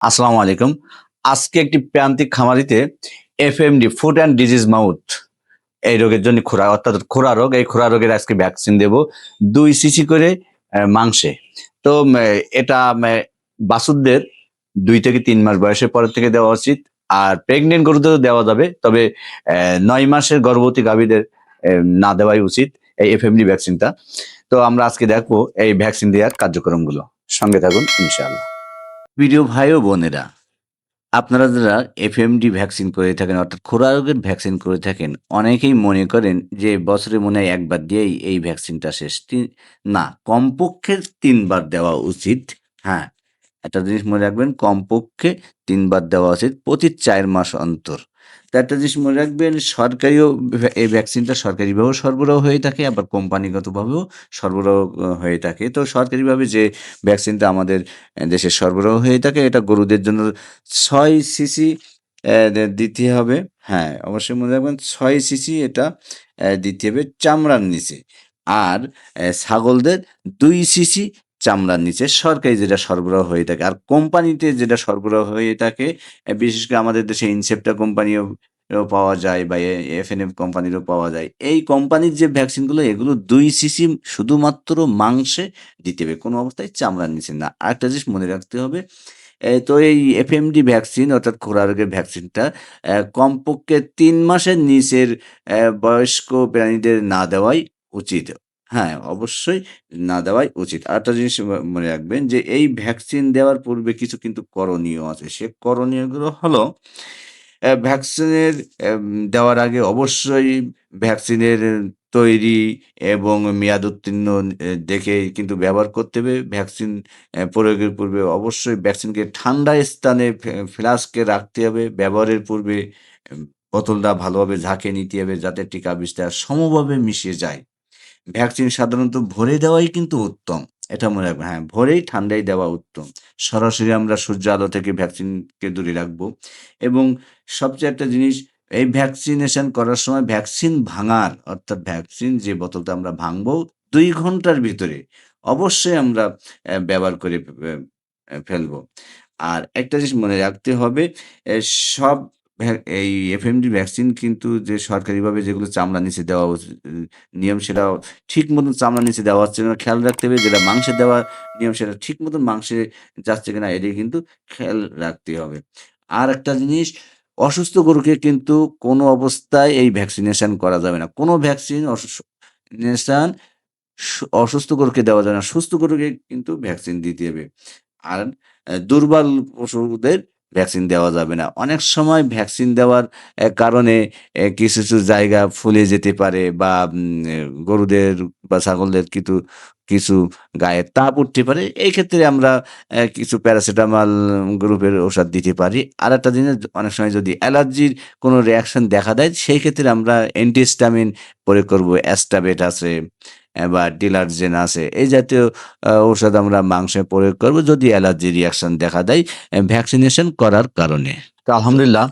আসসালামু আলাইকুম। আজকে একটি প্রান্তিক খামারিতে FMD foot and disease mouth এই রোগের জন্য খোরা অর্থাৎ খোরা রোগ, এই খোরা রোগের আজকে ভ্যাকসিন দেব 2 সিসি করে মাংসে। তো এটা বাছুরদের 2 থেকে 3 মাস বয়সের পর থেকে দেওয়া উচিত। আর প্রেগনেন্ট গরুদেরও দেওয়া যাবে। তবে 9 মাসের গর্ভবতী গাভীদের না দেওয়াই উচিত এই এফএমডি ভ্যাকসিনটা। তো আমরা আজকে দেখবো এই ভ্যাকসিন দেওয়ার কার্যক্রমগুলো। সঙ্গে থাকুন ইনশাআল্লাহ। প্রিয় ভাই ও বোনেরা, আপনারা যারা এফএমডি ভ্যাকসিন করে থাকেন অর্থাৎ খোরা রোগের ভ্যাকসিন করে থাকেন, অনেকেই মনে করেন যে বছরে মনে হয় একবার দিয়েই এই ভ্যাকসিনটা শেষ। না, কমপক্ষে ৩ বার দেওয়া উচিত। হ্যাঁ, একটা জিনিস মনে রাখবেন, কমপক্ষে ৩ বার দেওয়া উচিত প্রতি ৪ মাস অন্তর। তো একটা জিনিস মনে রাখবেন, সরকারিও এই ভ্যাকসিনটা সরকারিভাবেও সরবরাহ হয়ে থাকে, আবার কোম্পানিগতভাবেও সরবরাহ হয়ে থাকে। তো সরকারিভাবে যে ভ্যাকসিনটা আমাদের দেশে সরবরাহ হয়ে থাকে, এটা গরুদের জন্য ৬ সিসি দিতে হবে। হ্যাঁ, অবশ্যই মনে রাখবেন ৬ সিসি এটা দিতে হবে চামড়ার নিচে। আর ছাগলদের ২ সিসি চামড়ার নিচে, সরকারি যেটা সরবরাহ হয়ে থাকে। আর কোম্পানিতে যেটা সরবরাহ হয়ে থাকে, বিশেষ করে আমাদের দেশে ইনসেপ্টা কোম্পানিও পাওয়া যায় বা এফএনএফ কোম্পানিরও পাওয়া যায়। এই কোম্পানির যে ভ্যাকসিনগুলো, এগুলো ২ সিসি শুধুমাত্র মাংসে দিতে হবে, কোনো অবস্থায় চামড়ার নিচে না। আরেকটা জিনিস মনে রাখতে হবে, তো এই এফএমডি ভ্যাকসিন অর্থাৎ খোরা রোগের ভ্যাকসিনটা কমপক্ষে ৩ মাসের নিচের বয়স্ক প্রাণীদের না দেওয়াই উচিত। হ্যাঁ, অবশ্যই না দেওয়াই উচিত। আরেকটা জিনিস মনে রাখবেন যে এই ভ্যাকসিন দেওয়ার পূর্বে কিছু কিন্তু করণীয় আছে। সে করণীয়গুলো হলো, ভ্যাকসিনের দেওয়ার আগে অবশ্যই ভ্যাকসিনের তৈরি এবং মেয়াদ উত্তীর্ণ দেখে কিন্তু ব্যবহার করতে হবে। ভ্যাকসিন প্রয়োগের পূর্বে অবশ্যই ভ্যাকসিনকে ঠান্ডা স্থানে ফ্লাস্কে রাখতে হবে। ব্যবহারের পূর্বে বোতলটা ভালোভাবে ঝাঁকে নিতে হবে যাতে টিকা বিস্তার সমভাবে মিশে যায়। ভ্যাকসিন সাধারণত ভোরে দেওয়াই কিন্তু উত্তম। এটা মনে রাখবেন। হ্যাঁ, ভোরেই ঠান্ডায় দেওয়া উত্তম। সরাসরি আমরা সূর্য আলো থেকে ভ্যাকসিনকে দূরে রাখবো এবং সবচেয়ে একটা জিনিস, এই ভ্যাকসিনেশন করার সময় ভ্যাকসিন ভাঙার অর্থাৎ ভ্যাকসিন যে বোতলটা আমরা ভাঙবো ২ ঘন্টার ভিতরে অবশ্যই আমরা ব্যবহার করে ফেলবো। আর একটা জিনিস মনে রাখতে হবে, এ সব এই এফএমডি ভ্যাকসিন কিন্তু যে সরকারিভাবে যেগুলো চামড়ার নিচে দেওয়া নিয়ম, সেটাও ঠিক মতন চামড়ার নিচে দেওয়া হচ্ছে কিনা খেয়াল রাখতে হবে। যেটা মাংসে দেওয়ার নিয়ম, সেটা ঠিক মতন মাংসে যাচ্ছে কিনা এটাই কিন্তু খেয়াল রাখতে হবে। আরেকটা জিনিস, অসুস্থ গরুকে কিন্তু কোনো অবস্থায় এই ভ্যাকসিনেশন করা যাবে না। কোনো ভ্যাকসিন নেশান অসুস্থ গরুকে দেওয়া যাবে না। সুস্থ গরুকে কিন্তু ভ্যাকসিন দিতে হবে। আর দুর্বল পশুদের ভ্যাকসিন দেওয়া যাবে না। অনেক সময় ভ্যাকসিন দেওয়ার কারণে কিছু জায়গা ফুলে যেতে পারে বা গরুদের বা ছাগলদের কিছু গায়ে তাপ উঠতে পারে। এই ক্ষেত্রে আমরা কিছু প্যারাসিটামল গ্রুপের ঔষধ দিতে পারি। আরেকটা জিনিস, অনেক সময় যদি অ্যালার্জির কোনো রিঅ্যাকশন দেখা দেয়, সেই ক্ষেত্রে আমরা অ্যান্টিহিস্টামিন প্রয়োগ করব। অ্যাস্টাবেট আছে বা ডিলার্জেন আছে। এই জাতীয় ঔষধ আমরা মাংসে প্রয়োগ করব যদি অ্যালার্জি রিঅ্যাকশন দেখা দেয় ভ্যাকসিনেশন করার কারণে। তো আলহামদুলিল্লাহ,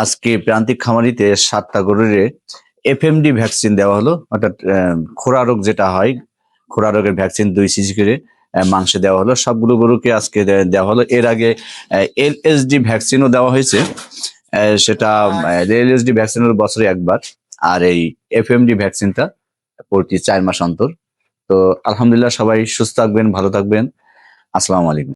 আজকে প্রান্তিক খামারিতে ৭ টা গরুরে এফএমডি ভ্যাকসিন দেওয়া হলো। অর্থাৎ খোরা রোগ যেটা হয়, খোরা রোগের ভ্যাকসিন ২ সিসি করে মাংসে দেওয়া হলো। সবগুলো গরুকে আজকে দেওয়া হলো। এর আগে এলএসডি ভ্যাকসিনও দেওয়া হয়েছে। সেটা এলএসডি ভ্যাকসিন হলো বছরে ১ বার। আর এই এফএমডি ভ্যাকসিনটা প্রতি ৪ মাস অন্তর। তো আলহামদুলিল্লাহ, সবাই সুস্থ থাকবেন, ভালো থাকবেন। আসসালামু আলাইকুম।